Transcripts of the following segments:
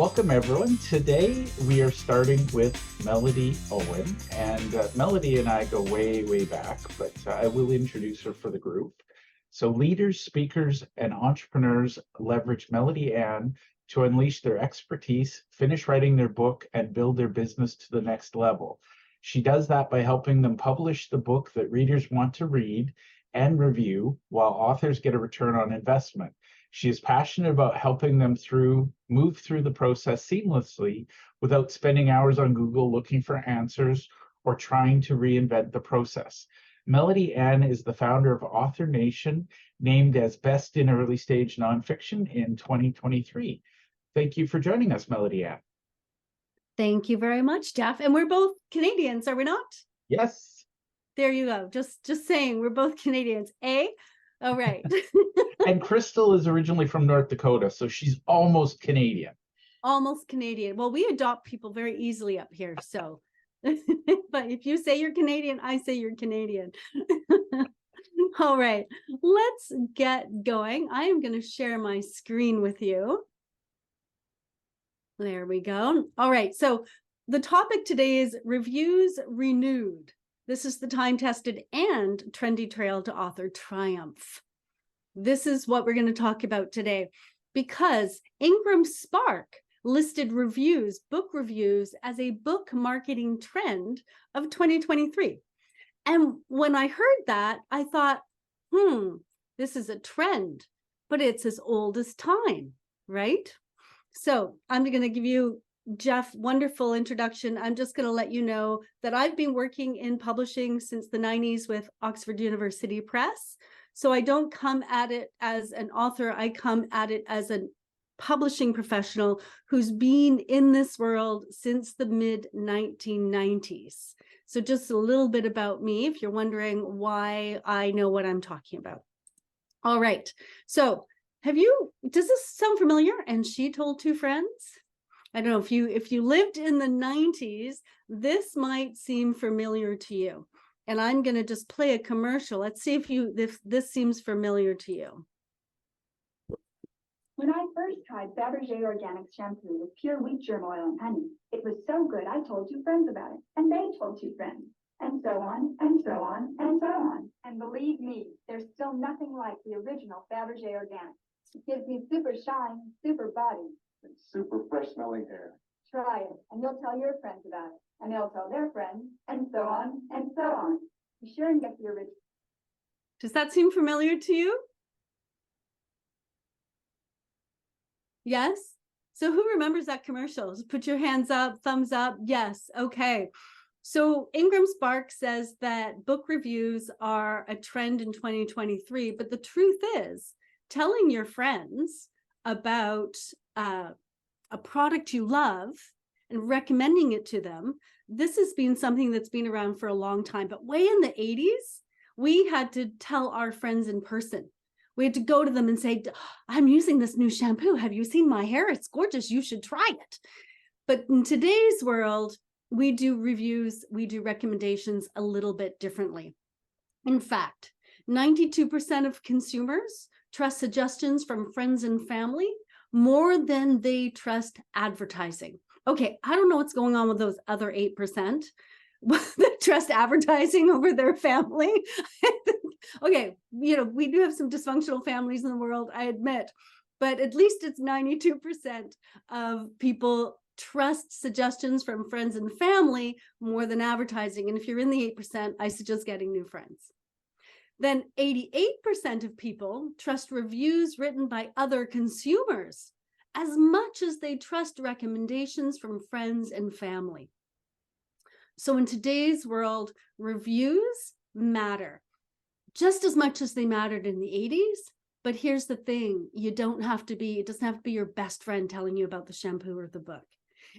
Welcome, everyone. Today, we are starting with Melody Owen. And Melody and I go way, way back, but I will introduce her for the group. So leaders, speakers, and entrepreneurs leverage Melody Ann to unleash their expertise, finish writing their book, and build their business to the next level. She does that by helping them publish the book that readers want to read and review, while authors get a return on investment. She is passionate about helping them move through the process seamlessly without spending hours on Google looking for answers or trying to reinvent the process. Melody Ann is the founder of Author Nation, named as Best in Early Stage Nonfiction in 2023. Thank you for joining us, Melody Ann. Thank you very much, Jeff. And we're both Canadians, are we not? Yes. There you go. Just saying, we're both Canadians. All right. And Crystal is originally from North Dakota, so she's almost Canadian. Almost Canadian. Well, we adopt people very easily up here, so. But if you say you're Canadian, I say you're Canadian. All right, let's get going. I am going to share my screen with you. There we go. All right, so the topic today is Reviews Renewed. This is the time-tested and trendy trail to author triumph. This is what we're going to talk about today, because Ingram Spark listed reviews, book reviews, as a book marketing trend of 2023. And when I heard that, I thought, this is a trend, but it's as old as time, right? So I'm going to give you, Jeff, wonderful introduction. I'm just going to let you know that I've been working in publishing since the 90s with Oxford University Press. So I don't come at it as an author. I come at it as a publishing professional who's been in this world since the mid-1990s. So just a little bit about me, if you're wondering why I know what I'm talking about. All right. So does this sound familiar? And She Told Two Friends? I don't know if you lived in the 90s, this might seem familiar to you. And I'm going to just play a commercial. Let's see if this seems familiar to you. When I first tried Fabergé Organic shampoo with pure wheat germ oil and honey, it was so good I told two friends about it, and they told two friends, and so on, and so on, and so on. And believe me, there's still nothing like the original Fabergé Organic. It gives me super shine, super body, and super fresh smelling hair. Try it, and you'll tell your friends about it, and they'll tell their friends, and so on, and so on. Be sure and get the original. Does that seem familiar to you? Yes? So who remembers that commercial? Just put your hands up, thumbs up. Yes. Okay. So Ingram Spark says that book reviews are a trend in 2023, but the truth is, telling your friends about a product you love and recommending it to them, this has been something that's been around for a long time. But way in the 80s, we had to tell our friends in person. We had to go to them and say, I'm using this new shampoo. Have you seen my hair? It's gorgeous. You should try it. But in today's world, we do reviews, we do recommendations a little bit differently. In fact, 92% of consumers trust suggestions from friends and family more than they trust advertising. Okay, I don't know what's going on with those other 8% that trust advertising over their family. Okay, we do have some dysfunctional families in the world, I admit, but at least it's 92% of people trust suggestions from friends and family more than advertising. And if you're in the 8%, I suggest getting new friends. Then 88% of people trust reviews written by other consumers as much as they trust recommendations from friends and family. So in today's world, reviews matter just as much as they mattered in the 80s. But here's the thing, it doesn't have to be your best friend telling you about the shampoo or the book.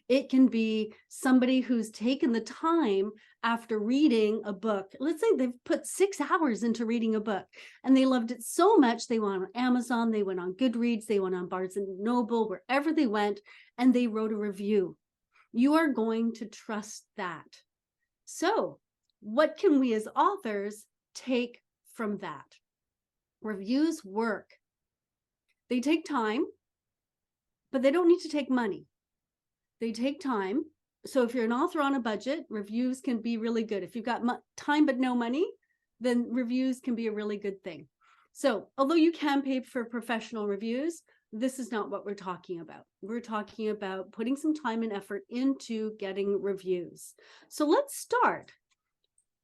It can be somebody who's taken the time after reading a book. Let's say they've put 6 hours into reading a book and they loved it so much, they went on Amazon, they went on Goodreads, they went on Barnes and Noble, wherever they went, and they wrote a review. You are going to trust that. So what can we as authors take from that? Reviews work. They take time, but they don't need to take money. They take time. So if you're an author on a budget, reviews can be really good. If you've got time but no money, then reviews can be a really good thing. So although you can pay for professional reviews, this is not what we're talking about. We're talking about putting some time and effort into getting reviews. So let's start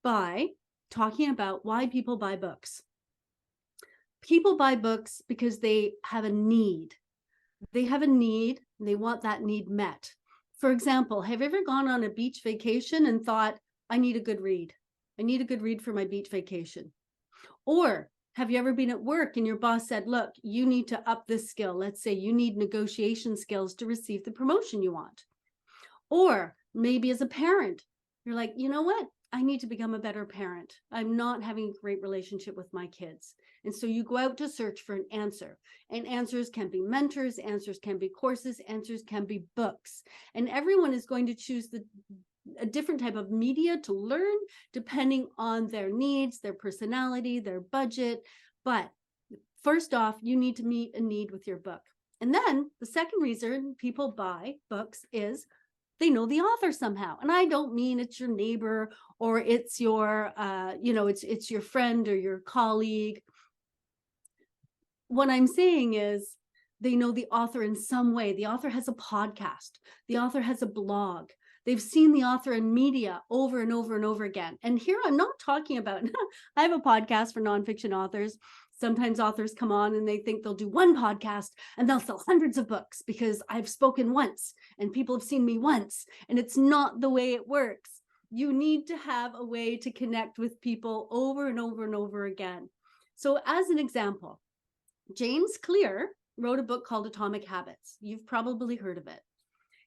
by talking about why people buy books. People buy books because they have a need. They have a need, and they want that need met. For example, have you ever gone on a beach vacation and thought, I need a good read. I need a good read for my beach vacation. Or have you ever been at work and your boss said, look, you need to up this skill. Let's say you need negotiation skills to receive the promotion you want. Or maybe as a parent, you're like, you know what? I need to become a better parent. I'm not having a great relationship with my kids. And so you go out to search for an answer. And answers can be mentors, answers can be courses, answers can be books. And everyone is going to choose a different type of media to learn depending on their needs, their personality, their budget. But first off, you need to meet a need with your book. And then the second reason people buy books is they know the author somehow. And I don't mean it's your neighbor or it's your, it's your friend or your colleague. What I'm saying is they know the author in some way. The author has a podcast. The author has a blog. They've seen the author in media over and over and over again. And here I'm not talking about, I have a podcast for nonfiction authors. Sometimes authors come on and they think they'll do one podcast and they'll sell hundreds of books because I've spoken once and people have seen me once. And it's not the way it works. You need to have a way to connect with people over and over and over again. So as an example, James Clear wrote a book called Atomic Habits. You've probably heard of it.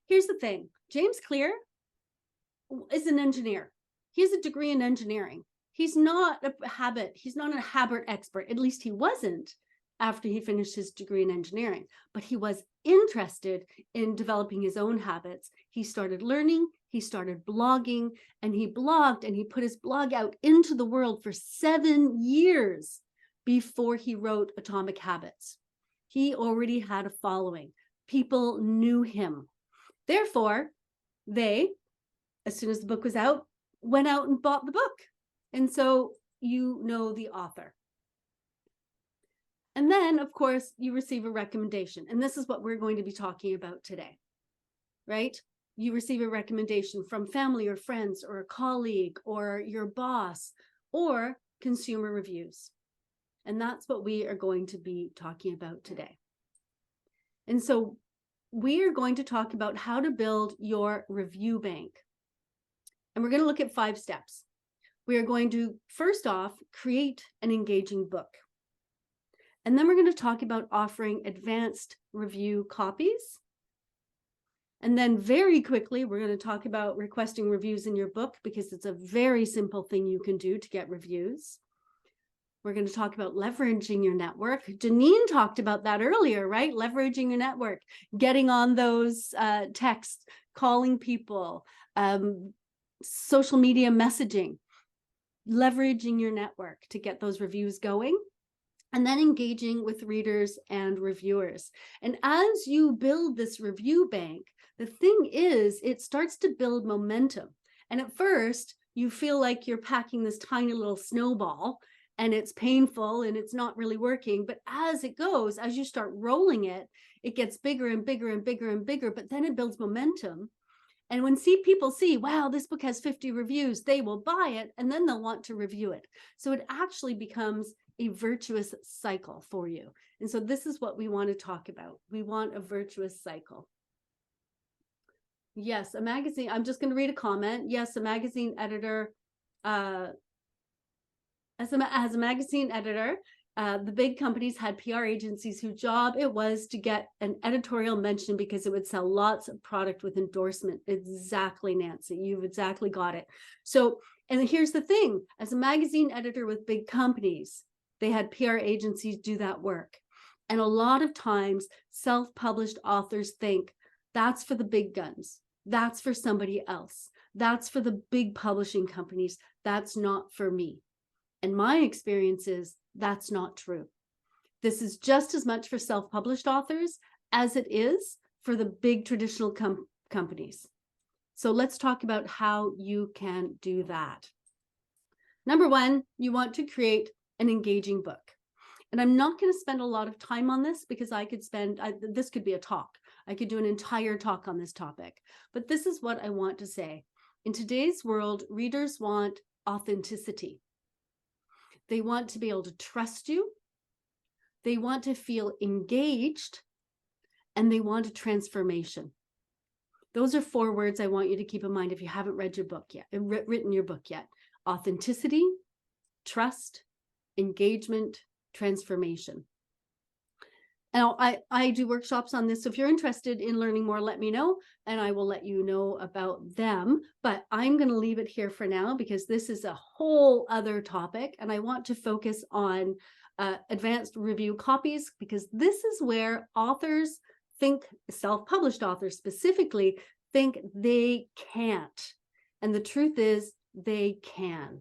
Here's the thing. James Clear is an engineer. He has a degree in engineering. He's not a habit expert. At least he wasn't after he finished his degree in engineering, but he was interested in developing his own habits. He started learning, he started blogging, and he blogged and he put his blog out into the world for 7 years before he wrote Atomic Habits. He already had a following. People knew him. Therefore, they, as soon as the book was out, went out and bought the book. And so you know the author. And then, of course, you receive a recommendation. And this is what we're going to be talking about today, right? You receive a recommendation from family or friends or a colleague or your boss or consumer reviews. And that's what we are going to be talking about today. And so we are going to talk about how to build your review bank. And we're going to look at 5 steps. We are going to, first off, create an engaging book. And then we're going to talk about offering advanced review copies. And then very quickly, we're going to talk about requesting reviews in your book because it's a very simple thing you can do to get reviews. We're going to talk about leveraging your network. Janine talked about that earlier, right? Leveraging your network, getting on those texts, calling people, social media messaging, leveraging your network to get those reviews going, and then engaging with readers and reviewers. And as you build this review bank, the thing is, it starts to build momentum. And at first, you feel like you're packing this tiny little snowball, and it's painful and it's not really working. But as it goes, as you start rolling it, it gets bigger and bigger and bigger and bigger, but then it builds momentum. And when people see, wow, this book has 50 reviews, they will buy it and then they'll want to review it. So it actually becomes a virtuous cycle for you. And so this is what we want to talk about. We want a virtuous cycle. Yes, a magazine. I'm just going to read a comment. Yes, a magazine editor, as a magazine editor, the big companies had PR agencies whose job it was to get an editorial mention because it would sell lots of product with endorsement. Exactly, Nancy. You've exactly got it. So, and here's the thing, as a magazine editor with big companies, they had PR agencies do that work. And a lot of times self-published authors think that's for the big guns. That's for somebody else. That's for the big publishing companies. That's not for me. And my experience is that's not true. This is just as much for self-published authors as it is for the big traditional companies. So let's talk about how you can do that. Number one, you want to create an engaging book. And I'm not going to spend a lot of time on this because this could be a talk. I could do an entire talk on this topic. But this is what I want to say. In today's world, readers want authenticity. They want to be able to trust you. They want to feel engaged. And they want a transformation. Those are 4 words I want you to keep in mind if you haven't read your book yet, written your book yet. Authenticity, trust, engagement, transformation. Now, I do workshops on this. So if you're interested in learning more, let me know, and I will let you know about them. But I'm going to leave it here for now because this is a whole other topic, and I want to focus on advanced review copies because this is where authors think, self-published authors specifically, think they can't. And the truth is they can.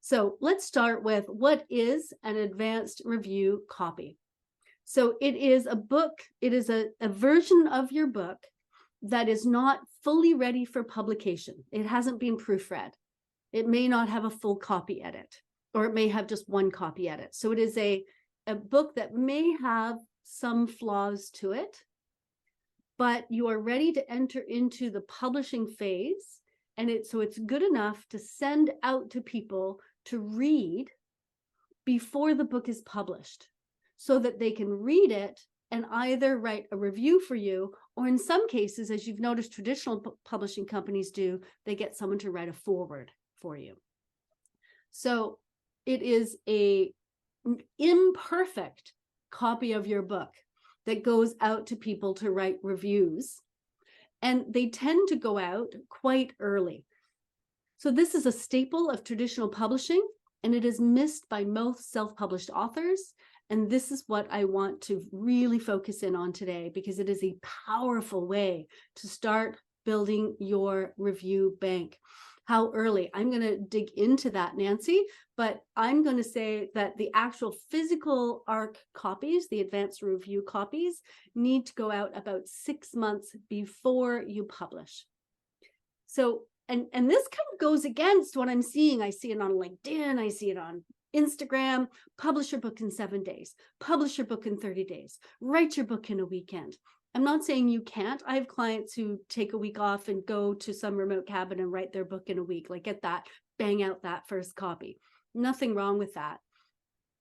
So let's start with what is an advanced review copy. So it is a book, it is a version of your book that is not fully ready for publication. It hasn't been proofread. It may not have a full copy edit, or it may have just one copy edit. So it is a book that may have some flaws to it, but you are ready to enter into the publishing phase. And so it's good enough to send out to people to read before the book is published so that they can read it and either write a review for you, or in some cases, as you've noticed traditional publishing companies do, they get someone to write a foreword for you. So it is an imperfect copy of your book that goes out to people to write reviews. And they tend to go out quite early. So this is a staple of traditional publishing, and it is missed by most self-published authors. And this is what I want to really focus in on today, because it is a powerful way to start building your review bank. How early? I'm going to dig into that, Nancy, but I'm going to say that the actual physical ARC copies, the advanced review copies, need to go out about 6 months before you publish. So, and this kind of goes against what I'm seeing. I see it on LinkedIn, I see it on Instagram. Publish your book in 7 days, publish your book in 30 days, write your book in a weekend. I'm not saying you can't. I have clients who take a week off and go to some remote cabin and write their book in a week, like get that, bang out that first copy. Nothing wrong with that.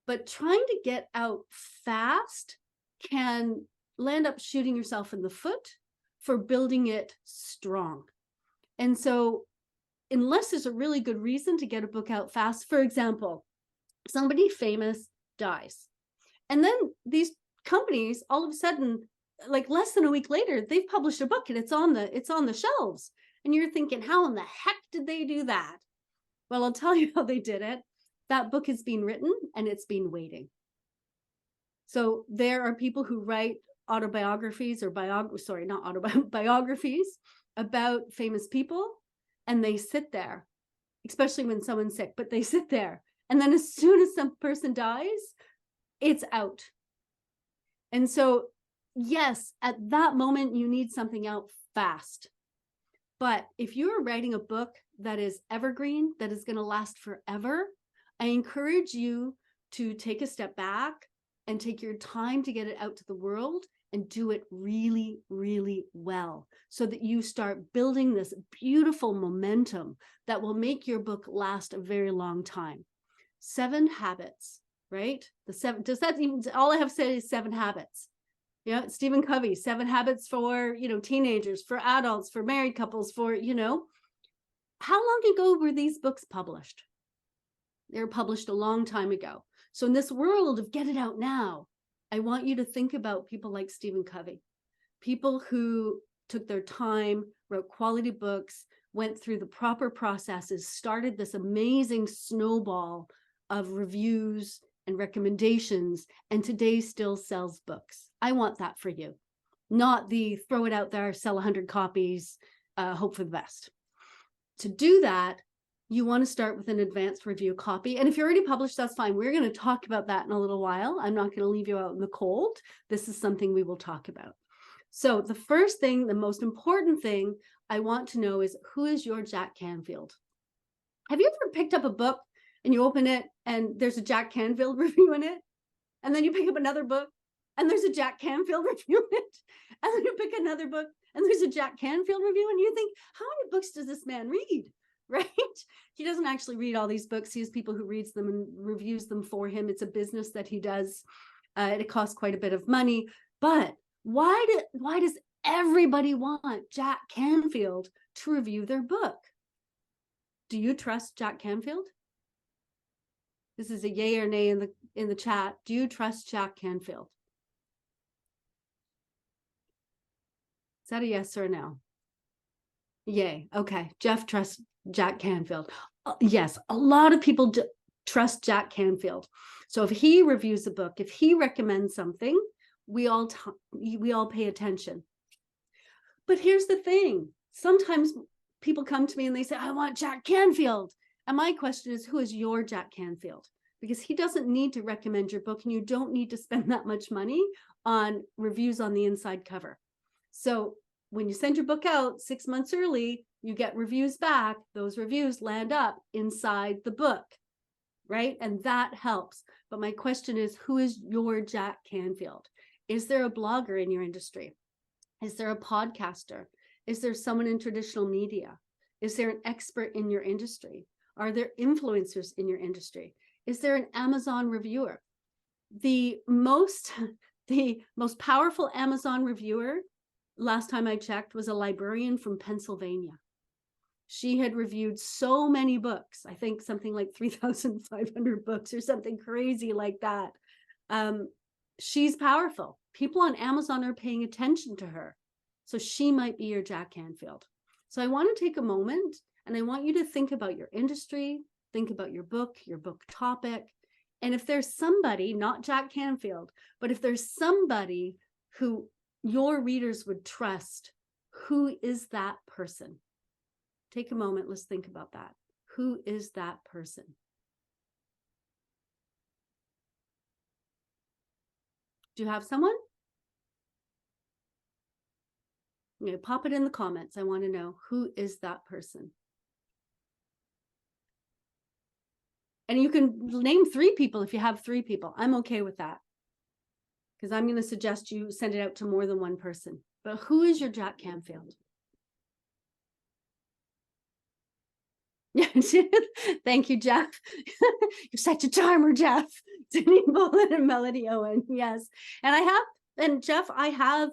But trying to get out fast can land up shooting yourself in the foot for building it strong. And so unless there's a really good reason to get a book out fast, for example, somebody famous dies, and then these companies all of a sudden, like less than a week later, they've published a book and it's on the shelves, and you're thinking, how in the heck did they do that? Well, I'll tell you how they did it. That book is being written and it's been waiting. So there are people who write autobiographies or biographies about famous people, and they sit there, especially when someone's sick, but they sit there. And then as soon as some person dies, it's out. And so, yes, at that moment, you need something out fast. But if you're writing a book that is evergreen, that is going to last forever, I encourage you to take a step back and take your time to get it out to the world and do it really, really well, so that you start building this beautiful momentum that will make your book last a very long time. 7 habits, right? Does that even, all I have said is 7 habits. Yeah, Stephen Covey, 7 habits for, teenagers, for adults, for married couples, for, how long ago were these books published? They were published a long time ago. So in this world of get it out now, I want you to think about people like Stephen Covey, people who took their time, wrote quality books, went through the proper processes, started this amazing snowball of reviews and recommendations, and today still sells books. I want that for you, not the throw it out there, sell 100 copies, hope for the best. To do that, you want to start with an advanced review copy. And if you're already published, that's fine. We're going to talk about that in a little while. I'm not going to leave you out in the cold. This is something we will talk about. So the first thing, the most important thing I want to know is, who is your Jack Canfield? Have you ever picked up a book and you open it and there's a Jack Canfield review in it? And then you pick up another book and there's a Jack Canfield review in it. And then you pick another book and there's a Jack Canfield review. And you think, how many books does this man read? Right? He doesn't actually read all these books. He has people who reads them and reviews them for him. It's a business that he does. It costs quite a bit of money. But why does everybody want Jack Canfield to review their book? Do you trust Jack Canfield? This is a yay or nay in the chat. Do you trust Jack Canfield? Is that a yes or a no? Yay. Okay. Jeff trusts Jack Canfield. Yes, a lot of people trust Jack Canfield. So if he reviews a book, if he recommends something, we all pay attention. But here's the thing. Sometimes people come to me and they say, I want Jack Canfield. And my question is, who is your Jack Canfield? Because he doesn't need to recommend your book, and you don't need to spend that much money on reviews on the inside cover. So when you send your book out 6 months early, you get reviews back. Those reviews land up inside the book, right? And that helps. But my question is, who is your Jack Canfield? Is there a blogger in your industry? Is there a podcaster? Is there someone in traditional media? Is there an expert in your industry? Are there influencers in your industry? Is there an Amazon reviewer? The most powerful Amazon reviewer, last time I checked, was a librarian from Pennsylvania. She had reviewed so many books, I think something like 3,500 books or something crazy like that. She's powerful. People on Amazon are paying attention to her. So she might be your Jack Canfield. So I want to take a moment and I want you to think about your industry, think about your book topic. And if there's somebody, not Jack Canfield, but if there's somebody who your readers would trust, who is that person? Take a moment. Let's think about that. Who is that person? Do you have someone? Okay, pop it in the comments. I want to know, who is that person? And you can name 3 people if you have 3 people. I'm okay with that, because I'm going to suggest you send it out to more than one person. But who is your Jack Canfield? Yeah, thank you, Jeff. You're such a charmer, Jeff. Janine Bolin and Melody Owen. Yes, and Jeff, I have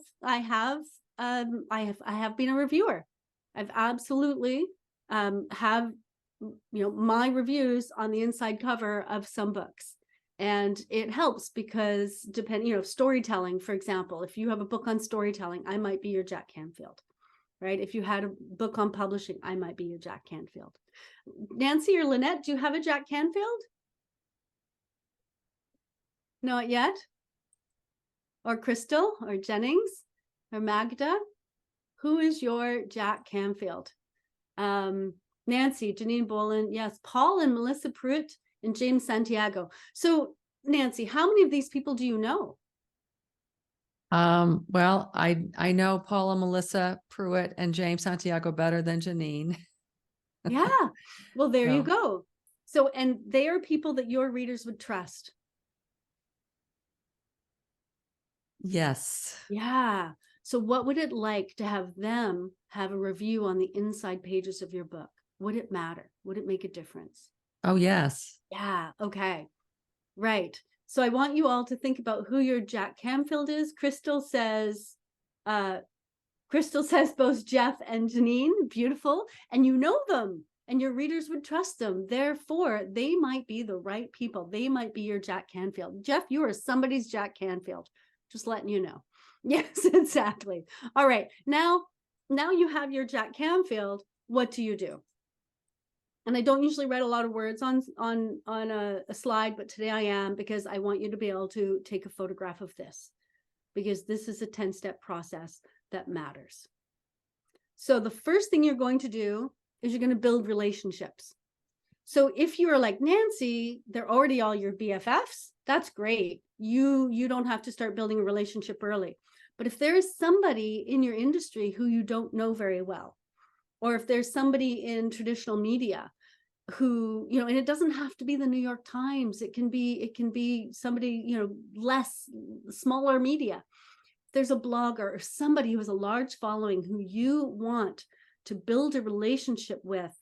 been a reviewer. I've absolutely have my reviews on the inside cover of some books. And it helps because storytelling, for example, if you have a book on storytelling, I might be your Jack Canfield, right? If you had a book on publishing, I might be your Jack Canfield. Nancy or Lynette, do you have a Jack Canfield? Not yet? Or Crystal or Jennings or Magda? Who is your Jack Canfield? Nancy, Janine Bolin, yes, Paul and Melissa Pruitt and James Santiago. So Nancy, how many of these people do you know? Well, I know Paula, Melissa Pruitt, and James Santiago better than Janine. Yeah, well, there you So. go. So, and they are people that your readers would trust. Yes. Yeah. So what would it like to have them have a review on the inside pages of your book? Would it matter? Would it make a difference? Oh, yes. Yeah. Okay. Right. So I want you all to think about who your Jack Canfield is. Crystal says both Jeff and Janine. Beautiful. And you know them and your readers would trust them. Therefore, they might be the right people. They might be your Jack Canfield. Jeff, you are somebody's Jack Canfield. Just letting you know. Yes, exactly. All right. Now you have your Jack Canfield. What do you do? And I don't usually write a lot of words on a slide, but today I am, because I want you to be able to take a photograph of this, because this is a 10-step process that matters. So the first thing you're going to do is you're going to build relationships. So if you're like Nancy, they're already all your BFFs, that's great. You don't have to start building a relationship early. But if there is somebody in your industry who you don't know very well, or if there's somebody in traditional media who, you know, and it doesn't have to be the New York Times, it can be somebody, you know, smaller media. There's a blogger or somebody who has a large following who you want to build a relationship with,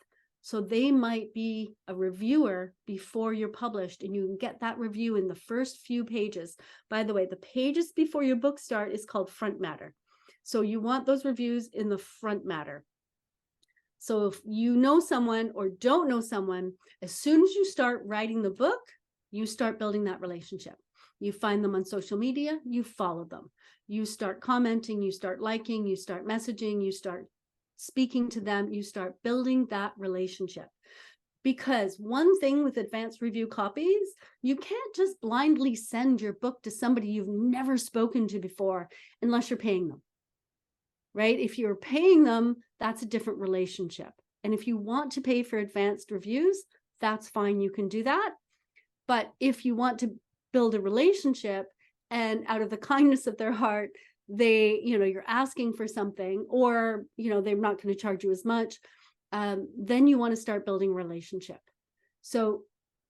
so they might be a reviewer before you're published, and you can get that review in the first few pages. By the way, the pages before your book start is called front matter. So you want those reviews in the front matter. So if you know someone or don't know someone, as soon as you start writing the book, you start building that relationship. You find them on social media, you follow them. You start commenting, you start liking, you start messaging, you start speaking to them, you start building that relationship. Because one thing with advanced review copies, you can't just blindly send your book to somebody you've never spoken to before unless you're paying them, right? If you're paying them, that's a different relationship. And if you want to pay for advanced reviews, that's fine, you can do that. But if you want to build a relationship and out of the kindness of their heart, they, you know, you're asking for something, or, you know, they're not going to charge you as much, then you want to start building a relationship. So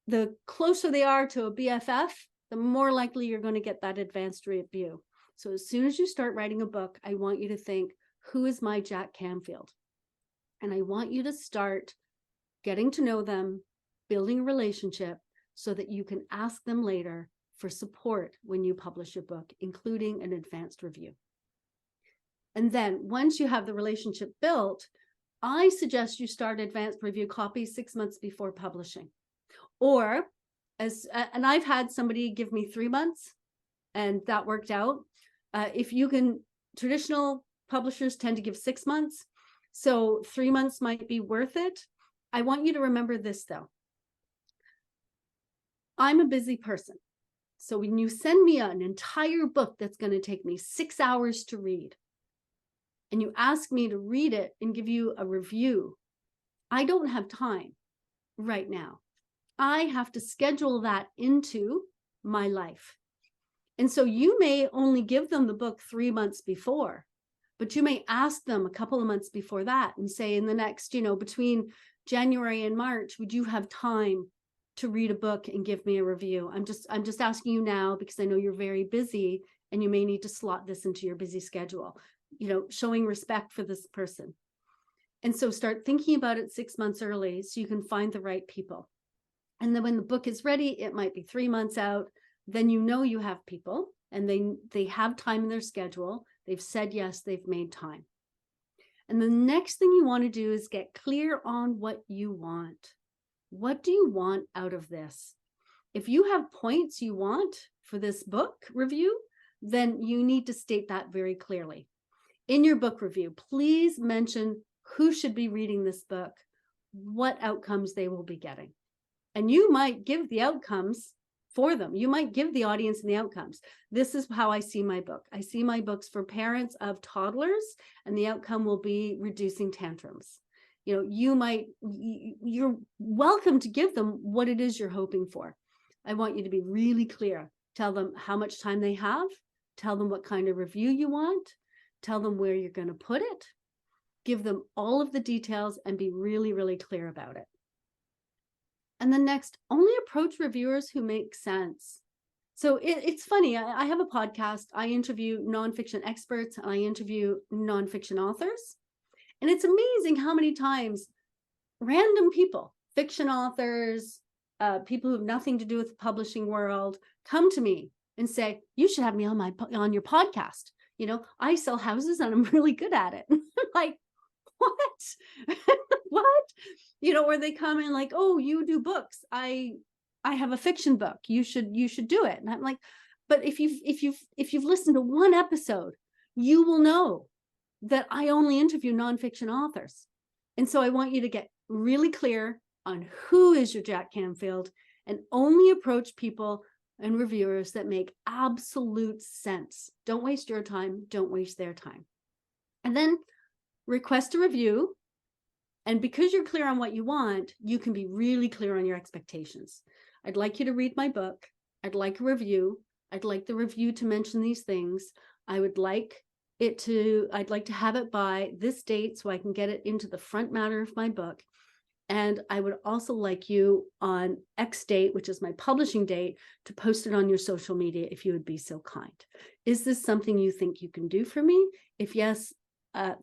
the closer they are to a BFF, the more likely you're going to get that advanced review. So as soon as you start writing a book, I want you to think, who is my Jack Canfield? And I want you to start getting to know them, building a relationship, so that you can ask them later for support when you publish your book, including an advanced review. And then once you have the relationship built, I suggest you start advanced review copies 6 months before publishing. Or and I've had somebody give me 3 months, and that worked out. If you can, traditional publishers tend to give 6 months. So 3 months might be worth it. I want you to remember this though. I'm a busy person. So when you send me an entire book that's going to take me 6 hours to read, and you ask me to read it and give you a review, I don't have time right now. I have to schedule that into my life. And so you may only give them the book 3 months before, but you may ask them a couple of months before that and say, in the next, you know, between January and March, would you have time to read a book and give me a review? I'm just asking you now because I know you're very busy and you may need to slot this into your busy schedule, you know, showing respect for this person. And so start thinking about it 6 months early so you can find the right people. And then when the book is ready, it might be 3 months out. Then you know you have people and they have time in their schedule. They've said yes, they've made time. And the next thing you want to do is get clear on what you want. What do you want out of this? If you have points you want for this book review, then you need to state that very clearly. In your book review, please mention who should be reading this book, what outcomes they will be getting. And you might give the outcomes for them. You might give the audience the outcomes. This is how I see my book. I see my books for parents of toddlers, and the outcome will be reducing tantrums. You know, you're welcome to give them what it is you're hoping for. I want you to be really clear. Tell them how much time they have. Tell them what kind of review you want. Tell them where you're going to put it. Give them all of the details and be really, really clear about it. And then next, only approach reviewers who make sense. So it's funny. I have a podcast. I interview nonfiction experts and I interview nonfiction authors. And it's amazing how many times random people, fiction authors, people who have nothing to do with the publishing world, come to me and say, you should have me on your podcast. You know, I sell houses and I'm really good at it. I'm like, what? What? You know, or they come in like, oh, you do books. I have a fiction book. You should do it. And I'm like, but if you've listened to one episode, you will know that I only interview nonfiction authors. And so I want you to get really clear on who is your Jack Canfield and only approach people and reviewers that make absolute sense. Don't waste your time. Don't waste their time. And then request a review. And because you're clear on what you want, you can be really clear on your expectations. I'd like you to read my book. I'd like a review. I'd like the review to mention these things. I'd like to have it by this date so I can get it into the front matter of my book. And I would also like you on X date, which is my publishing date, to post it on your social media if you would be so kind. Is this something you think you can do for me? If yes,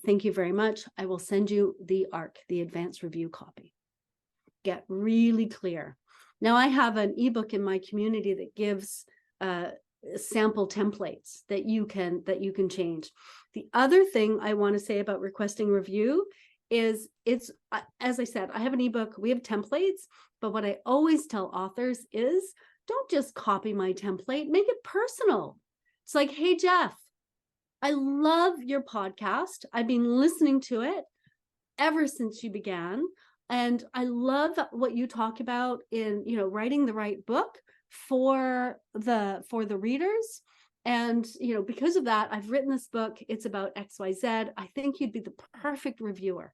thank you very much. I will send you the ARC, the advanced review copy. Get really clear. Now I have an ebook in my community that gives sample templates that you can change. The other thing I want to say about requesting review is it's, as I said, I have an ebook, we have templates, but what I always tell authors is don't just copy my template, make it personal. It's like, hey, Jeff, I love your podcast. I've been listening to it ever since you began. And I love what you talk about in, writing the right book for the readers. And, because of that, I've written this book. It's about XYZ. I think you'd be the perfect reviewer.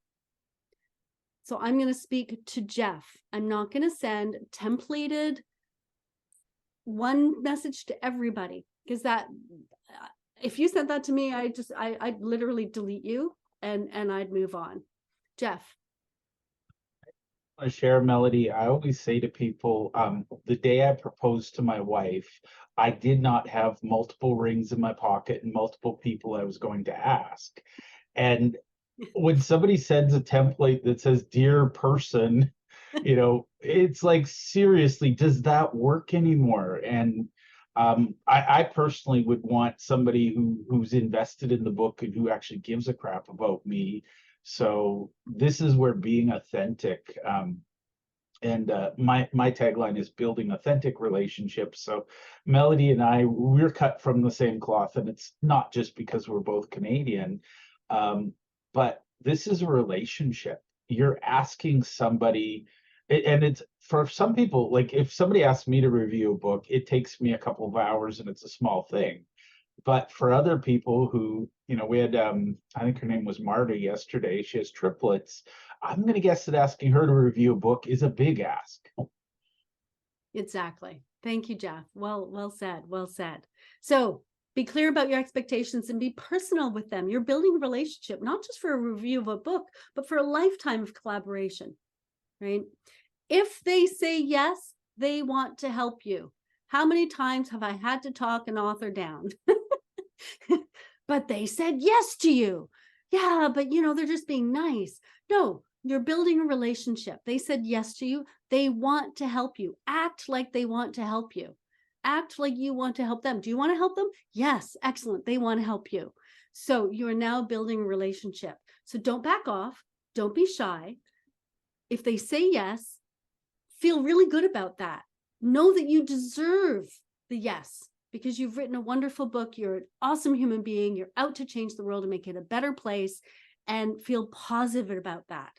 So I'm going to speak to Jeff. I'm not going to send templated one message to everybody, because that, if you sent that to me, I'd literally delete you and I'd move on. Jeff. I share, Melody. I always say to people, the day I proposed to my wife, I did not have multiple rings in my pocket and multiple people I was going to ask. And when somebody sends a template that says, dear person, it's like, seriously, does that work anymore? And I personally would want somebody who's invested in the book and who actually gives a crap about me. So this is where being authentic, and my tagline is building authentic relationships. So Melody and I, we're cut from the same cloth, and it's not just because we're both Canadian, but this is a relationship. You're asking somebody, and it's for some people, like if somebody asks me to review a book, it takes me a couple of hours and it's a small thing. But for other people who, we had, I think her name was Marta yesterday. She has triplets. I'm going to guess that asking her to review a book is a big ask. Exactly. Thank you, Jeff. Well said. Well said. So be clear about your expectations and be personal with them. You're building a relationship, not just for a review of a book, but for a lifetime of collaboration, right? If they say yes, they want to help you. How many times have I had to talk an author down? But they said yes to you. Yeah, but they're just being nice. No, you're building a relationship. They said yes to you. They want to help you. Act like they want to help you. Act like you want to help them. Do you want to help them? Yes, excellent. They want to help you. So you're now building a relationship. So don't back off. Don't be shy. If they say yes, feel really good about that. Know that you deserve the yes, because you've written a wonderful book. You're an awesome human being. You're out to change the world and make it a better place, and feel positive about that.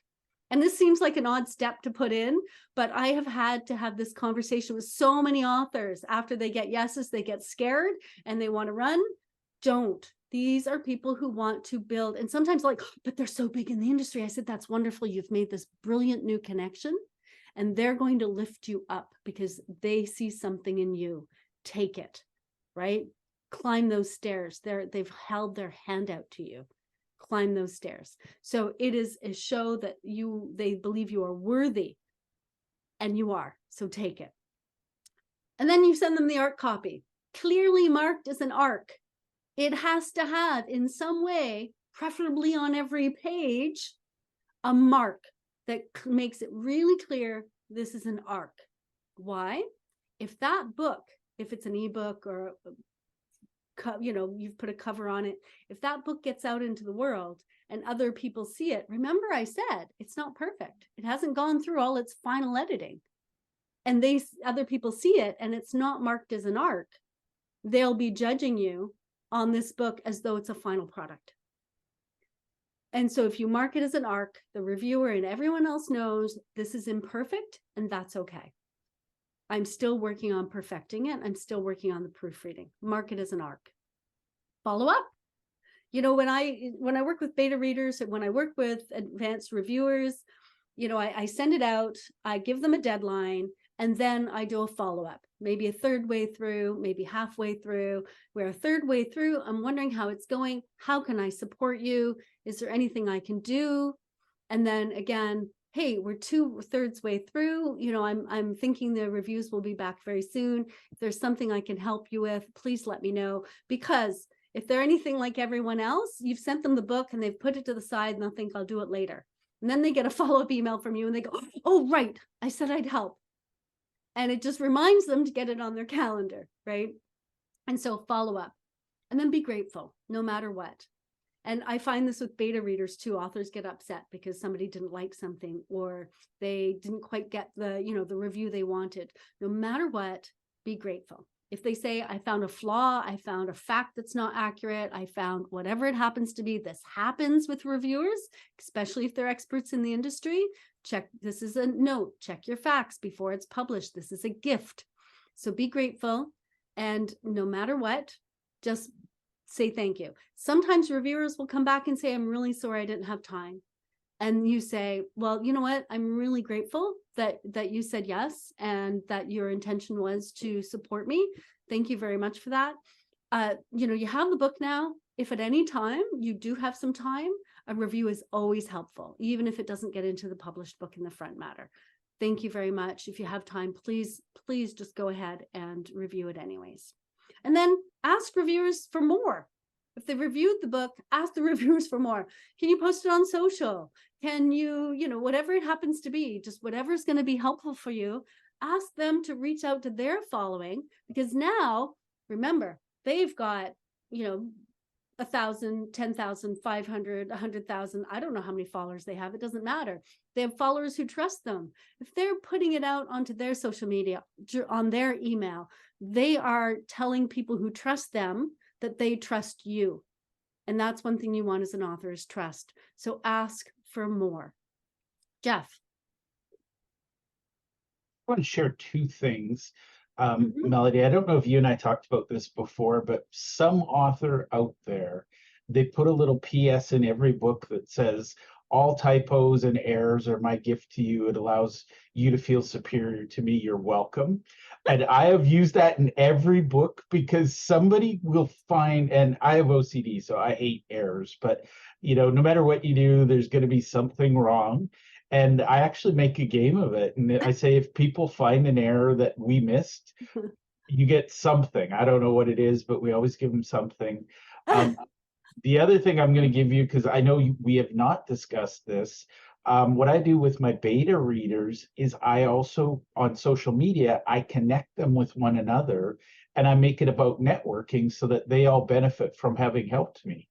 And this seems like an odd step to put in, but I have had to have this conversation with so many authors. After they get yeses, they get scared and they want to run. Don't. These are people who want to build. And sometimes like, but they're so big in the industry. I said, that's wonderful. You've made this brilliant new connection, and they're going to lift you up because they see something in you. Take it, right? Climb those stairs. They've held their hand out to you. Climb those stairs. So it is a show that they believe you are worthy, and you are. So take it. And then you send them the ARC copy, clearly marked as an ARC. It has to have, in some way, preferably on every page, a mark that makes it really clear this is an ARC. Why? If that book, if it's an ebook or you've put a cover on it, if that book gets out into the world and other people see it, remember I said it's not perfect. It hasn't gone through all its final editing, and other people see it and it's not marked as an ARC, they'll be judging you on this book as though it's a final product. And so if you mark it as an ARC, the reviewer and everyone else knows this is imperfect, and that's okay. I'm still working on perfecting it. I'm still working on the proofreading. Mark it as an ARC. Follow up. When I work with beta readers and when I work with advanced reviewers, I send it out, I give them a deadline, And then I do a follow-up, maybe a third way through, maybe halfway through. We're a third way through. I'm wondering how it's going. How can I support you? Is there anything I can do? And then again, hey, we're 2/3 way through. You know, I'm thinking the reviews will be back very soon. If there's something I can help you with, please let me know. Because if they're anything like everyone else, you've sent them the book and they've put it to the side and they'll think I'll do it later. And then they get a follow-up email from you and they go, oh, right, I said I'd help. And it just reminds them to get it on their calendar, right? And so follow up and then be grateful no matter what. And I find this with beta readers too. Authors get upset because somebody didn't like something or they didn't quite get the, you know, the review they wanted. No matter what, be grateful. If they say, I found a flaw, I found a fact that's not accurate, I found whatever it happens to be, this happens with reviewers, especially if they're experts in the industry. Check, this is a note, check your facts before it's published. This is a gift. So be grateful. And no matter what, just say thank you. Sometimes reviewers will come back and say, I'm really sorry I didn't have time. And you say, well, you know what? I'm really grateful that you said yes and that your intention was to support me. Thank you very much for that. You know, you have the book now. If at any time you do have some time, a review is always helpful, even if it doesn't get into the published book in the front matter. Thank you very much. If you have time, please just go ahead and review it anyways. And then ask reviewers for more. If they've reviewed the book, ask the reviewers for more. Can you post it on social? Can you, you know, whatever it happens to be, just whatever is going to be helpful for you, ask them to reach out to their following, because now, remember, they've got, you know, 1,000, 10,000, 500, 100,000. I don't know how many followers they have. It doesn't matter. They have followers who trust them. If they're putting it out onto their social media, on their email, they are telling people who trust them that they trust you. And that's one thing you want as an author is trust. So ask for more. Jeff. I want to share two things. Mhm. Melody, I don't know if you and I talked about this before, but some author out there, they put a little PS in every book that says, all typos and errors are my gift to you. It allows you to feel superior to me. You're welcome. And I have used that in every book because somebody will find, and I have OCD, so I hate errors, but you know, no matter what you do, there's going to be something wrong. And I actually make a game of it. And I say, if people find an error that we missed, you get something. I don't know what it is, but we always give them something. The other thing I'm going to give you, because I know we have not discussed this, what I do with my beta readers is I also, on social media, I connect them with one another and I make it about networking so that they all benefit from having helped me.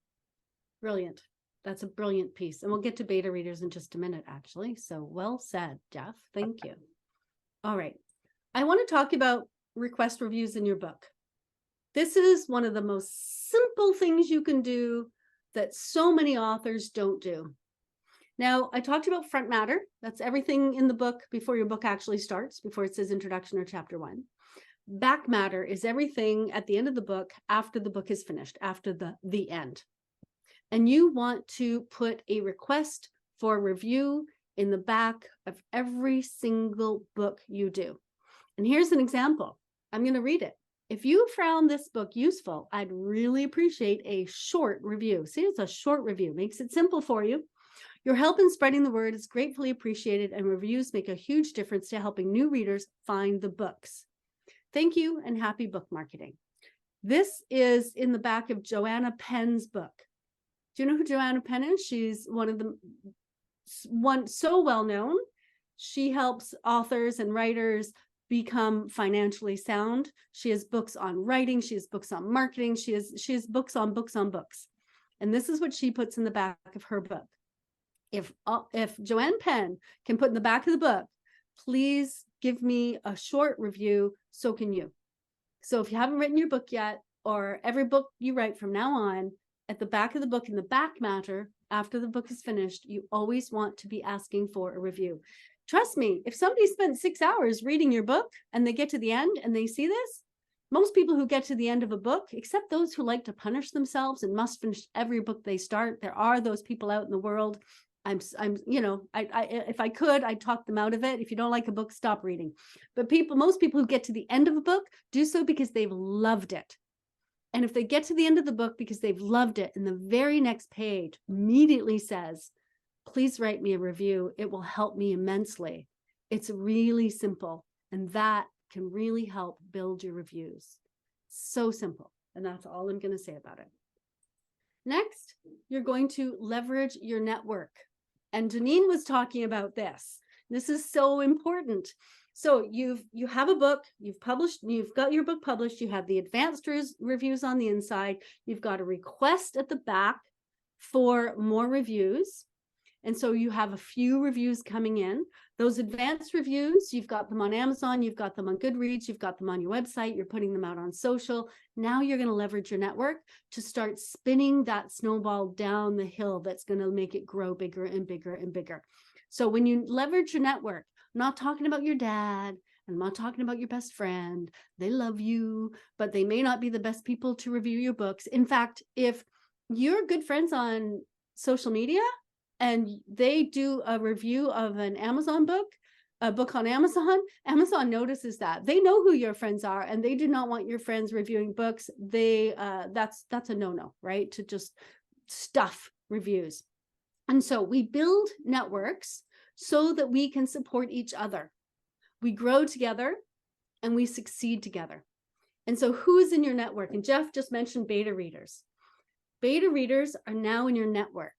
Brilliant. That's a brilliant piece. And we'll get to beta readers in just a minute, actually. So well said, Jeff. Thank you. All right. I want to talk about request reviews in your book. This is one of the most simple things you can do that so many authors don't do. Now, I talked about front matter. That's everything in the book before your book actually starts, before it says introduction or chapter 1. Back matter is everything at the end of the book, after the book is finished, after the end. And you want to put a request for review in the back of every single book you do. And here's an example. I'm going to read it. If you found this book useful, I'd really appreciate a short review. See, it's a short review. Makes it simple for you. Your help in spreading the word is gratefully appreciated, and reviews make a huge difference to helping new readers find the books. Thank you and happy book marketing. This is in the back of Joanna Penn's book. Do you know who Joanna Penn is? She's one so well known. She helps authors and writers become financially sound. She has books on writing. She has books on marketing. She has books on books on books. And this is what she puts in the back of her book. If Joanne Penn can put in the back of the book, please give me a short review, so can you. So if you haven't written your book yet, or every book you write from now on, at the back of the book, in the back matter, after the book is finished, you always want to be asking for a review. Trust me, if somebody spent 6 hours reading your book and they get to the end and they see this, most people who get to the end of a book, except those who like to punish themselves and must finish every book they start, there are those people out in the world. if I could, I'd talk them out of it. If you don't like a book, stop reading. But most people who get to the end of a book do so because they've loved it. And if they get to the end of the book because they've loved it, and the very next page immediately says, please write me a review, it will help me immensely. It's really simple. And that can really help build your reviews. So simple. And that's all I'm going to say about it. Next, you're going to leverage your network. And Janine was talking about this. This is so important. So you have a book, you've got your book published, you have the advanced reviews on the inside, you've got a request at the back for more reviews. And so you have a few reviews coming in. Those advanced reviews, you've got them on Amazon, you've got them on Goodreads, you've got them on your website, you're putting them out on social. Now you're going to leverage your network to start spinning that snowball down the hill that's going to make it grow bigger and bigger and bigger. So when you leverage your network, I'm not talking about your dad, I'm not talking about your best friend. They love you, but they may not be the best people to review your books. In fact, if you're good friends on social media, and they do a review of an Amazon book, a book on Amazon, Amazon notices that. They know who your friends are, and they do not want your friends reviewing books. That's a no-no, right? To just stuff reviews. And so we build networks so that we can support each other. We grow together and we succeed together. And so who is in your network? And Jeff just mentioned beta readers. Beta readers are now in your network.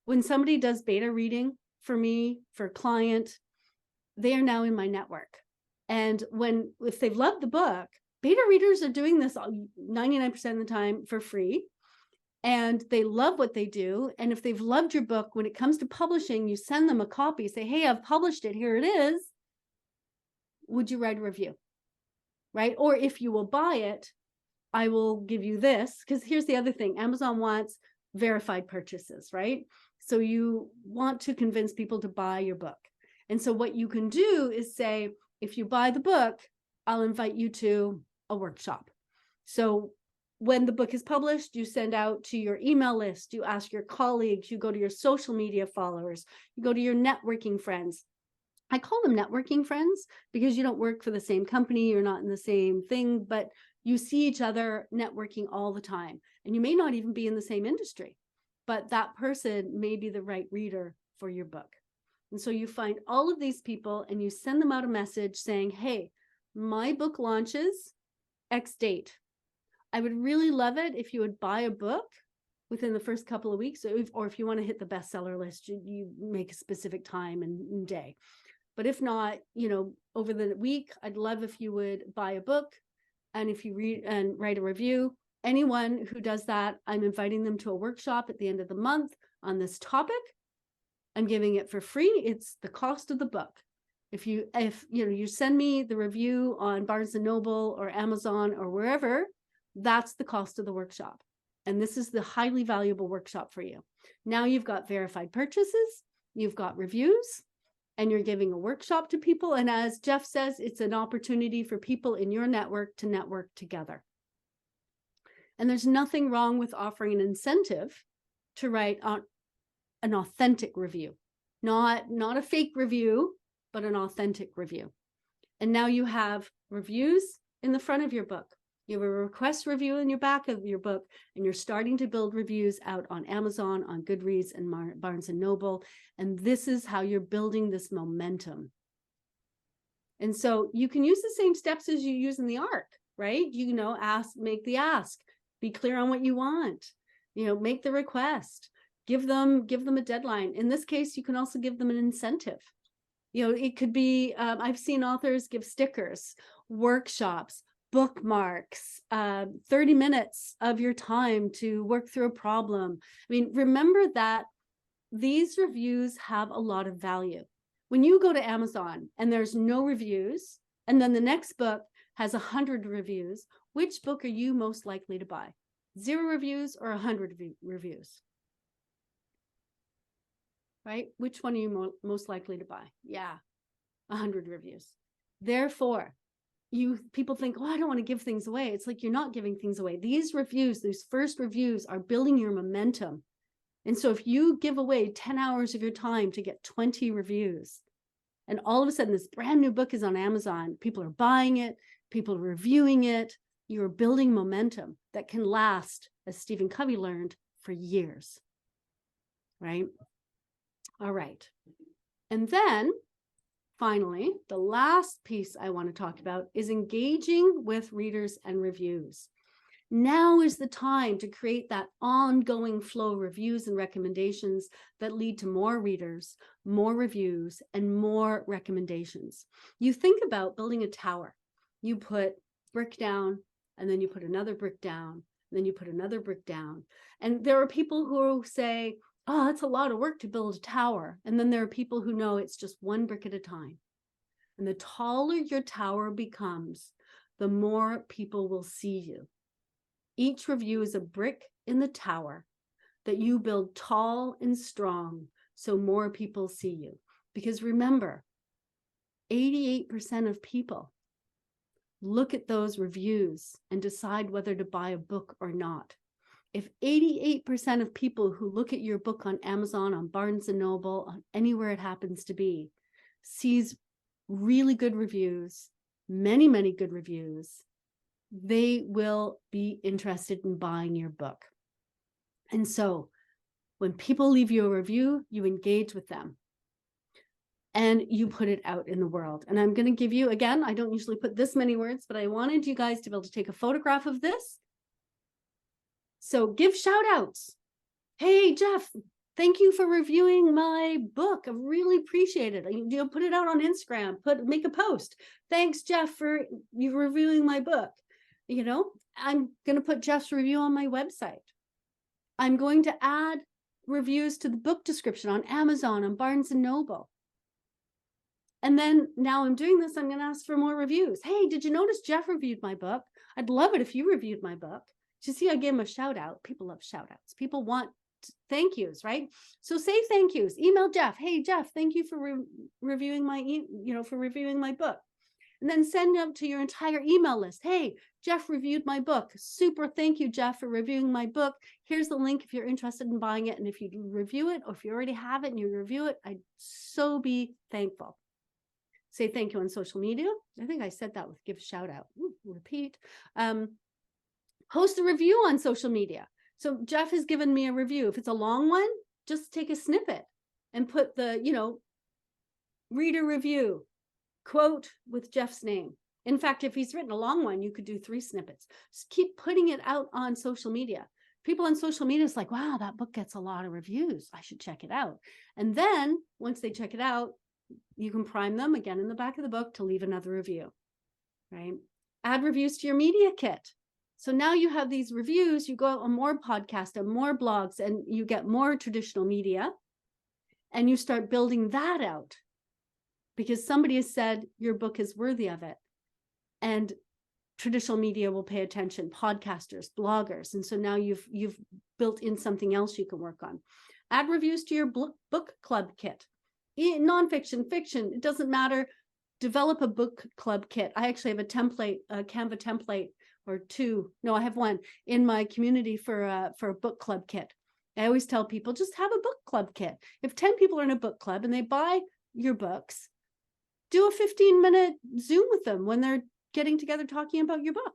When somebody does beta reading for me, for a client, they are now in my network. And if they've loved the book, beta readers are doing this 99% of the time for free. And they love what they do. And if they've loved your book, when it comes to publishing, you send them a copy, say, hey, I've published it, here it is. Would you write a review? Right? Or if you will buy it, I will give you this. Because here's the other thing, Amazon wants verified purchases, right? So you want to convince people to buy your book. And so what you can do is say, if you buy the book, I'll invite you to a workshop. So when the book is published, you send out to your email list, you ask your colleagues, you go to your social media followers, you go to your networking friends. I call them networking friends because you don't work for the same company, you're not in the same thing, but you see each other networking all the time. And you may not even be in the same industry, but that person may be the right reader for your book. And so you find all of these people and you send them out a message saying, hey, my book launches X date. I would really love it if you would buy a book within the first couple of weeks, or if you want to hit the bestseller list, you make a specific time and day. But if not, over the week, I'd love if you would buy a book, and if you read and write a review. Anyone who does that, I'm inviting them to a workshop at the end of the month on this topic. I'm giving it for free. It's the cost of the book. If you send me the review on Barnes & Noble or Amazon or wherever, that's the cost of the workshop. And this is the highly valuable workshop for you. Now you've got verified purchases, you've got reviews, and you're giving a workshop to people. And as Jeff says, it's an opportunity for people in your network to network together. And there's nothing wrong with offering an incentive to write an authentic review, not a fake review, but an authentic review. And now you have reviews in the front of your book. You have a request review in your back of your book, and you're starting to build reviews out on Amazon, on Goodreads, and Barnes & Noble. And this is how you're building this momentum. And so you can use the same steps as you use in the ARC, right? Make the ask, be clear on what you want, make the request, give them a deadline. In this case, you can also give them an incentive. It could be, I've seen authors give stickers, workshops, bookmarks, 30 minutes of your time to work through a problem. Remember that these reviews have a lot of value. When you go to Amazon and there's no reviews, and then the next book has 100 reviews, which book are you most likely to buy? 0 reviews or 100 reviews? Right? Which one are you most likely to buy? Yeah, 100 reviews. Therefore, people think, I don't want to give things away. It's like you're not giving things away. These reviews, these first reviews, are building your momentum. And so if you give away 10 hours of your time to get 20 reviews, and all of a sudden this brand new book is on Amazon, people are buying it, people are reviewing it, you're building momentum that can last, as Stephen Covey learned, for years, right? All right. And then finally, the last piece I want to talk about is engaging with readers and reviews. Now is the time to create that ongoing flow of reviews and recommendations that lead to more readers, more reviews, and more recommendations. You think about building a tower. You put brick down, and then you put another brick down, and then you put another brick down. And there are people who say, oh, that's a lot of work to build a tower. And then there are people who know it's just one brick at a time. And the taller your tower becomes, the more people will see you. Each review is a brick in the tower that you build tall and strong so more people see you. Because remember, 88% of people look at those reviews and decide whether to buy a book or not. If 88% of people who look at your book on Amazon, on Barnes & Noble, on anywhere it happens to be, sees really good reviews, many, many good reviews, they will be interested in buying your book. And so when people leave you a review, you engage with them and you put it out in the world. And I'm going to give you, again, I don't usually put this many words, but I wanted you guys to be able to take a photograph of this. So give shout outs. Hey, Jeff, thank you for reviewing my book. I really appreciate it. You know, put it out on Instagram, make a post. Thanks, Jeff, for you reviewing my book. You know, I'm going to put Jeff's review on my website. I'm going to add reviews to the book description on Amazon, on Barnes & Noble. And then now I'm doing this, I'm going to ask for more reviews. Hey, did you notice Jeff reviewed my book? I'd love it if you reviewed my book. You see, I gave him a shout out. People love shout outs. People want thank yous, right? So say thank yous. Email Jeff. Hey, Jeff, thank you for reviewing my book. And then send out to your entire email list. Hey, Jeff reviewed my book. Super. Thank you, Jeff, for reviewing my book. Here's the link if you're interested in buying it. And if you review it, or if you already have it and you review it, I'd so be thankful. Say thank you on social media. I think I said that with give shout out. Ooh, repeat. Post a review on social media. So Jeff has given me a review. If it's a long one, just take a snippet and put the, reader review, quote with Jeff's name. In fact, if he's written a long one, you could do 3 snippets. Just keep putting it out on social media. People on social media is like, wow, that book gets a lot of reviews. I should check it out. And then once they check it out, you can prime them again in the back of the book to leave another review, right? Add reviews to your media kit. So now you have these reviews, you go out on more podcasts and more blogs, and you get more traditional media, and you start building that out because somebody has said your book is worthy of it. And traditional media will pay attention, podcasters, bloggers. And so now you've built in something else you can work on. Add reviews to your book club kit. Nonfiction, fiction, it doesn't matter. Develop a book club kit. I actually have a template, a Canva template, or 2. No, I have 1 in my community for a book club kit. I always tell people, just have a book club kit. If 10 people are in a book club and they buy your books, do a 15-minute Zoom with them when they're getting together talking about your book,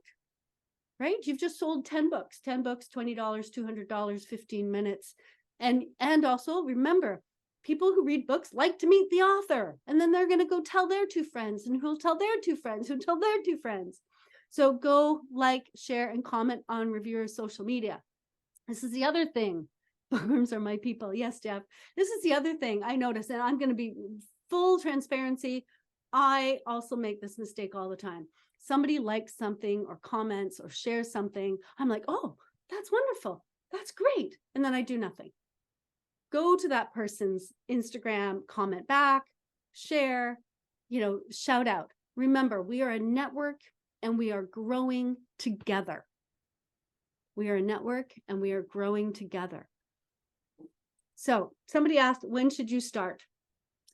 right? You've just sold 10 books, $20, $200, 15 minutes. And also remember, people who read books like to meet the author, and then they're going to go tell their 2 friends, and who'll tell their 2 friends, who tell their 2 friends. So go like, share, and comment on reviewers' social media. This is the other thing. Bookworms are my people. Yes, Jeff. This is the other thing I noticed, and I'm going to be full transparency. I also make this mistake all the time. Somebody likes something or comments or shares something. I'm like, oh, that's wonderful. That's great. And then I do nothing. Go to that person's Instagram, comment back, share, shout out. Remember, we are a network and we are growing together. We are a network and we are growing together. So somebody asked, when should you start?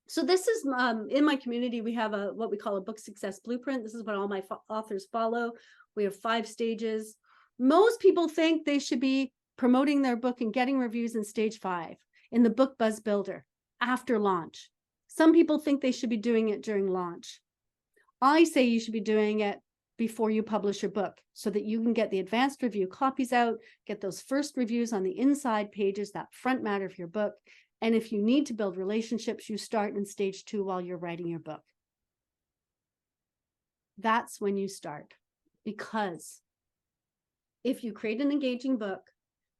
So this is in my community, we have what we call a book success blueprint. This is what all my authors follow. We have 5 stages. Most people think they should be promoting their book and getting reviews in stage 5 in the Book Buzz Builder after launch. Some people think they should be doing it during launch. I say you should be doing it before you publish your book so that you can get the advanced review copies out, get those first reviews on the inside pages, that front matter of your book. And if you need to build relationships, you start in stage 2 while you're writing your book. That's when you start. Because if you create an engaging book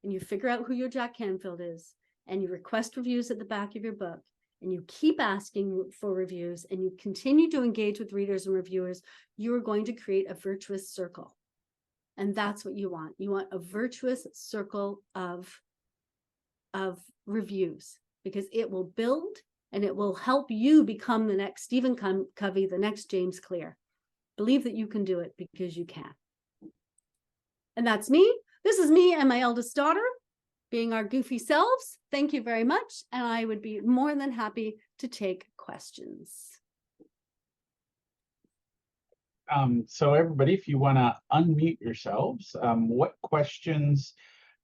and you figure out who your Jack Canfield is and you request reviews at the back of your book and you keep asking for reviews and you continue to engage with readers and reviewers, you're going to create a virtuous circle. And that's what you want. You want a virtuous circle of reviews, because it will build and it will help you become the next Stephen Covey, the next James Clear. Believe that you can do it because you can. And that's me. This is me and my eldest daughter being our goofy selves. Thank you very much. And I would be more than happy to take questions. So everybody, if you want to unmute yourselves, what questions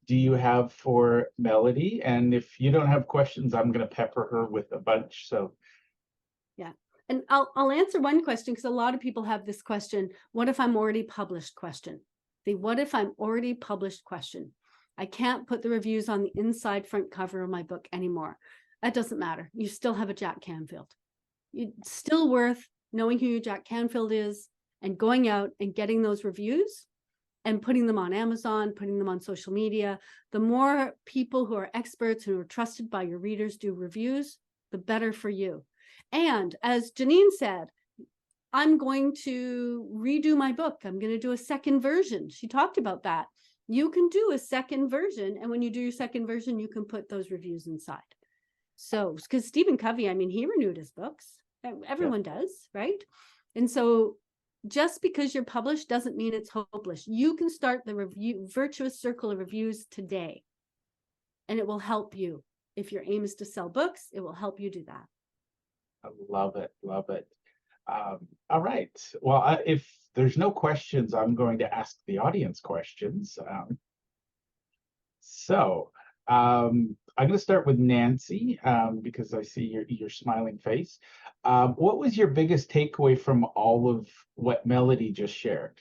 do you have for Melody? And if you don't have questions, I'm going to pepper her with a bunch. So yeah. And I'll answer one question, because a lot of people have this question. What if I'm already published question? The what if I'm already published question. I can't put the reviews on the inside front cover of my book anymore. That doesn't matter. You still have a Jack Canfield. It's still worth knowing who your Jack Canfield is and going out and getting those reviews and putting them on Amazon, putting them on social media. The more people who are experts, who are trusted by your readers, do reviews, the better for you. And as Janine said, I'm going to redo my book. I'm going to do a second version. She talked about that. You can do a second version. And when you do your second version, you can put those reviews inside. So, because Stephen Covey, I mean, he renewed his books. Everyone does, right? And so just because you're published doesn't mean it's hopeless. You can start the virtuous circle of reviews today. And it will help you. If your aim is to sell books, it will help you do that. I love it. Love it. All right. Well, if there's no questions, I'm going to ask the audience questions. I'm going to start with Nancy, because I see your smiling face. What was your biggest takeaway from all of what Melody just shared?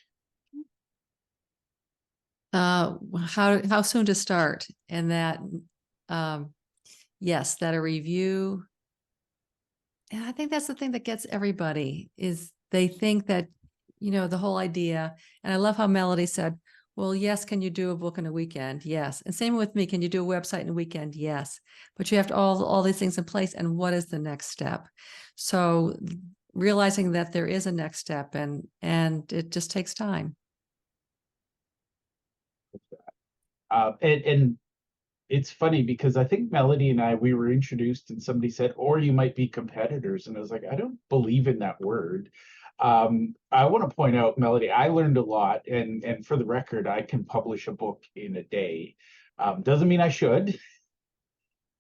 How soon to start, and that yes, that a review. And I think that's the thing that gets everybody, is they think that, the whole idea. And I love how Melody said, well, yes, can you do a book in a weekend? Yes. And same with me. Can you do a website in a weekend? Yes. But you have to all these things in place. And what is the next step? So realizing that there is a next step, and it just takes time. And it's funny because I think Melody and we were introduced and somebody said, or you might be competitors. And I was like, I don't believe in that word. I want to point out, Melody, I learned a lot. And for the record, I can publish a book in a day. Doesn't mean I should.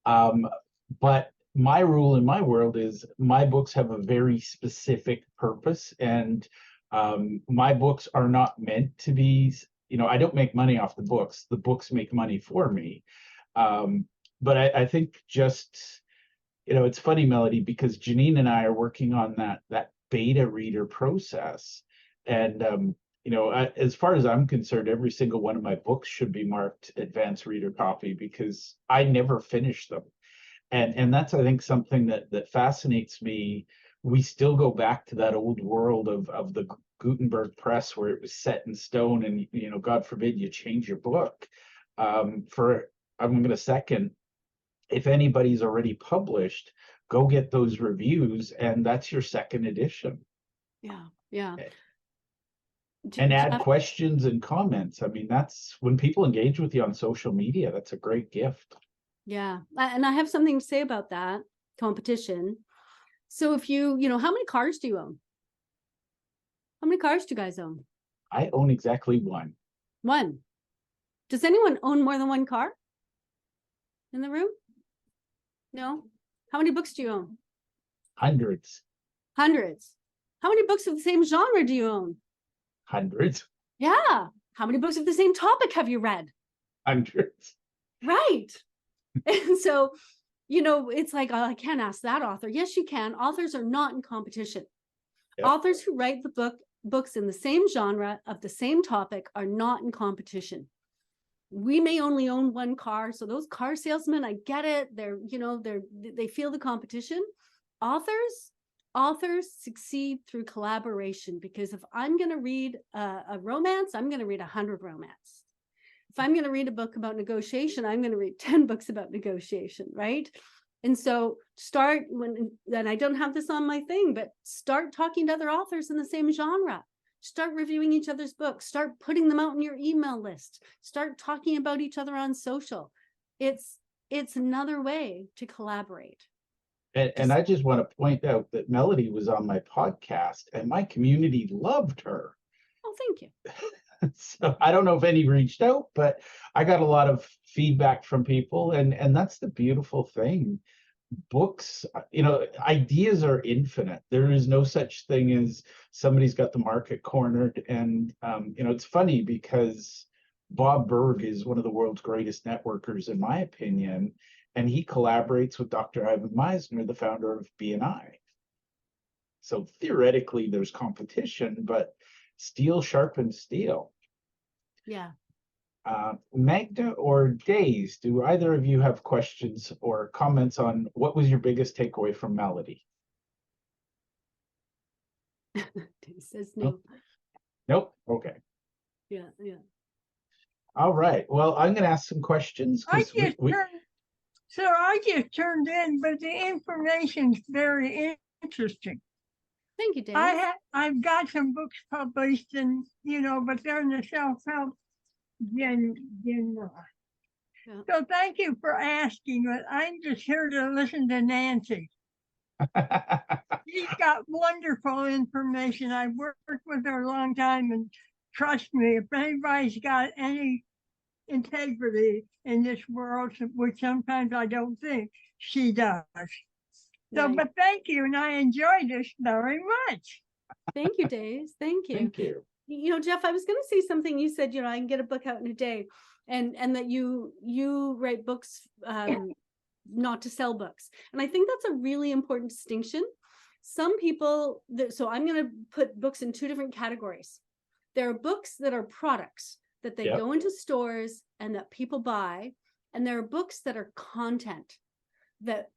But my rule in my world is my books have a very specific purpose. And my books are not meant to be, I don't make money off the books. The books make money for me. But I think just, it's funny, Melody, because Janine and I are working on that beta reader process. And, as far as I'm concerned, every single one of my books should be marked advanced reader copy, because I never finish them. And that's, I think, something that fascinates me. We still go back to that old world of the Gutenberg press, where it was set in stone, and, God forbid you change your book. I'm going to second, if anybody's already published, go get those reviews, and that's your second edition. Yeah. And add questions and comments. I mean, that's when people engage with you on social media, that's a great gift. Yeah. And I have something to say about that competition. So if how many cars do you own? How many cars do you guys own? I own exactly one. One. Does anyone own more than one car in the room? No? How many books do you own? Hundreds. Hundreds. How many books of the same genre do you own? Hundreds. Yeah. How many books of the same topic have you read? Hundreds. Right. And so, it's like, oh, I can't ask that author. Yes, you can. Authors are not in competition. Yep. Authors who write the books in the same genre of the same topic are not in competition. We may only own one car, so those car salesmen, I get it. They feel the competition. Authors succeed through collaboration, because if I'm going to read a romance, I'm going to read 100 romance. If I'm going to read a book about negotiation, I'm going to read 10 books about negotiation, right? And so then I don't have this on my thing, but start talking to other authors in the same genre. Start reviewing each other's books. Start putting them out in your email list. Start talking about each other on social. It's another way to collaborate. And I just want to point out that Melody was on my podcast and my community loved her. Oh, thank you. So I don't know if any reached out, but I got a lot of feedback from people, and that's the beautiful thing. Books, ideas are infinite. There is no such thing as somebody's got the market cornered. And it's funny because Bob Berg is one of the world's greatest networkers, in my opinion, and he collaborates with Dr. Ivan Meisner, the founder of BNI. So theoretically, there's competition, but steel sharpens steel. Yeah. Magda or Days, do either of you have questions or comments on what was your biggest takeaway from Melody? Days says no. Nope. Okay. Yeah. All right. Well, I'm going to ask some questions. I just turned in, but the information's very interesting. Thank you, Days. I've got some books published, and but they're in the self-help genre. Yeah. So thank you for asking, but I'm just here to listen to Nancy. She's got wonderful information. I've worked with her a long time, and trust me, if anybody's got any integrity in this world, which sometimes I don't think, she does. So, Right. but thank you, and I enjoyed this very much. Thank you, Days. Thank you. Thank you. Jeff, I was going to say something. You said, I can get a book out in a day, and that you write books, not to sell books. And I think that's a really important distinction. Some people, so I'm going to put books in two different categories. There are books that are products that they go into stores and that people buy. And there are books that are content that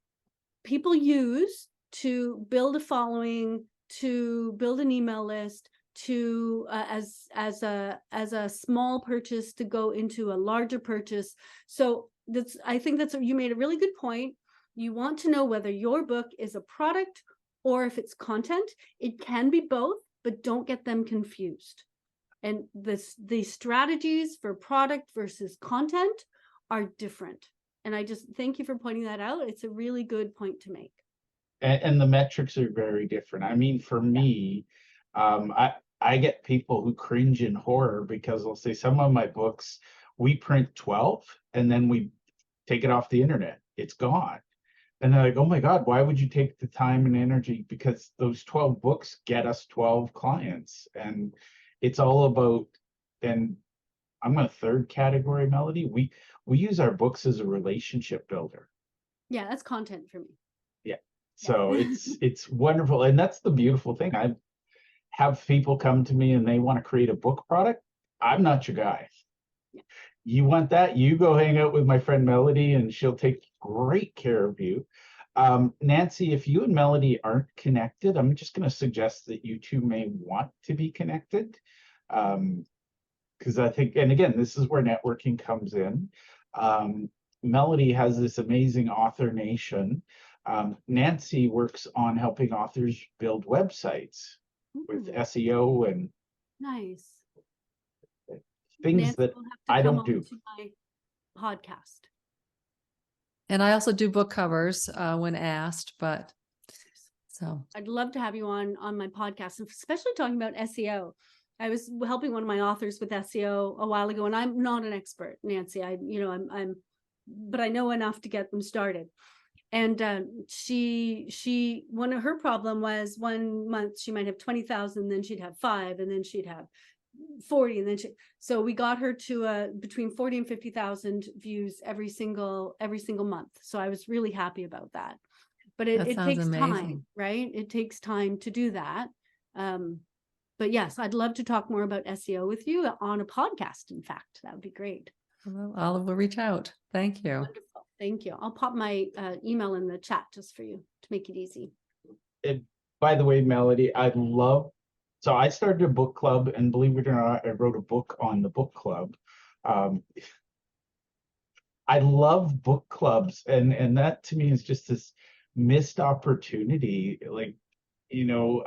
people use to build a following, to build an email list, to as a small purchase to go into a larger purchase. So I think you made a really good point. You want to know whether your book is a product or if it's content. It can be both, but don't get them confused. And the strategies for product versus content are different. And I just thank you for pointing that out. It's a really good point to make. And the metrics are very different. I mean, for me, I get people who cringe in horror because they'll say some of my books, we print 12 and then we take it off the internet. It's gone. And they're like, oh my God, why would you take the time and energy? Because those 12 books get us 12 clients. And it's all about, and I'm a third category, Melody. We use our books as a relationship builder. Yeah, that's content for me. Yeah. So it's wonderful. And that's the beautiful thing. I have people come to me and they want to create a book product. I'm not your guy. Yeah. You want that? You go hang out with my friend Melody and she'll take great care of you. Nancy, if you and Melody aren't connected, I'm just going to suggest that you two may want to be connected. Because I think, and again, this is where networking comes in. Melody has this amazing author nation. Nancy works on helping authors build websites with SEO and nice things Nancy that will have to I come don't do. on to my podcast. And I also do book covers when asked, but so I'd love to have you on my podcast, especially talking about SEO. I was helping one of my authors with SEO a while ago, and I'm not an expert, Nancy. But I know enough to get them started. And one of her problem was 1 month she might have 20,000, then she'd have 5, and then she'd have 40, and then so we got her to between 40 and 50,000 views every single month. So I was really happy about that. But That it sounds takes time, amazing. right? It takes time to do that. But yes, I'd love to talk more about SEO with you on a podcast. In fact, that would be great. Well, Olive will reach out. Thank you. Wonderful. Thank you. I'll pop my email in the chat just for you to make it easy. And by the way, Melody, so I started a book club, and believe it or not, I wrote a book on the book club. I love book clubs, and that to me is just this missed opportunity. Like,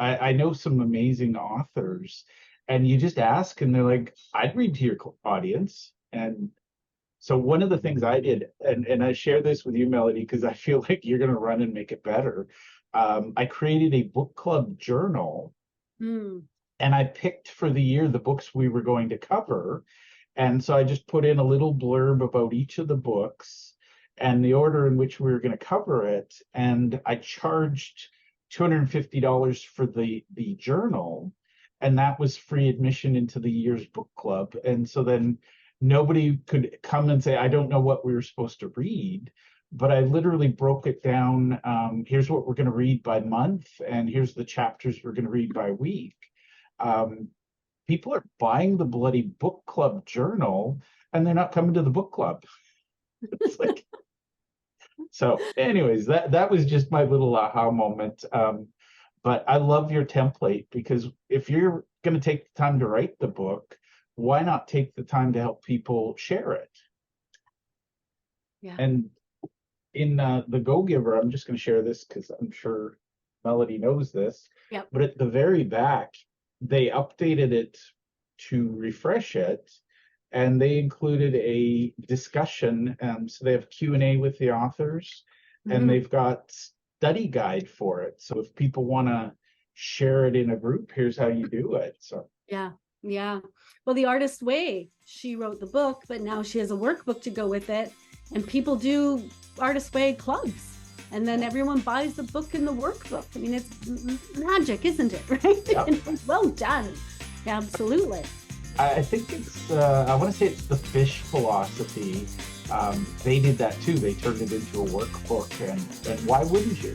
I know some amazing authors, and you just ask, and they're like, I'd read to your audience. And so one of the things I did, and I share this with you, Melody, because I feel like you're going to run and make it better. I created a book club journal, and I picked for the year the books we were going to cover. And so I just put in a little blurb about each of the books and the order in which we were going to cover it. And I charged $250 for the journal, and that was free admission into the year's book club. And so then nobody could come and say, I don't know what we were supposed to read, but I literally broke it down. Here's what we're going to read by month, and here's the chapters we're going to read by week. People are buying the bloody book club journal, and they're not coming to the book club. It's like, so anyways, that was just my little aha moment. But I love your template, because if you're going to take the time to write the book, why not take the time to help people share it? Yeah. And in the Go Giver, I'm just going to share this because I'm sure Melody knows this. Yep. But at the very back, they updated it to refresh it, and they included a discussion. So they have Q&A with the authors, and they've got study guide for it. So if people want to share it in a group, here's how you do it. So yeah. Well, The Artist Way, she wrote the book, but now she has a workbook to go with it, and people do Artist Way clubs. And then everyone buys the book and the workbook. I mean, it's magic, isn't it? Right? Yeah. Well done. Yeah, absolutely. I think it's, I want to say it's the fish philosophy. They did that too. They turned it into a workbook, and why wouldn't you?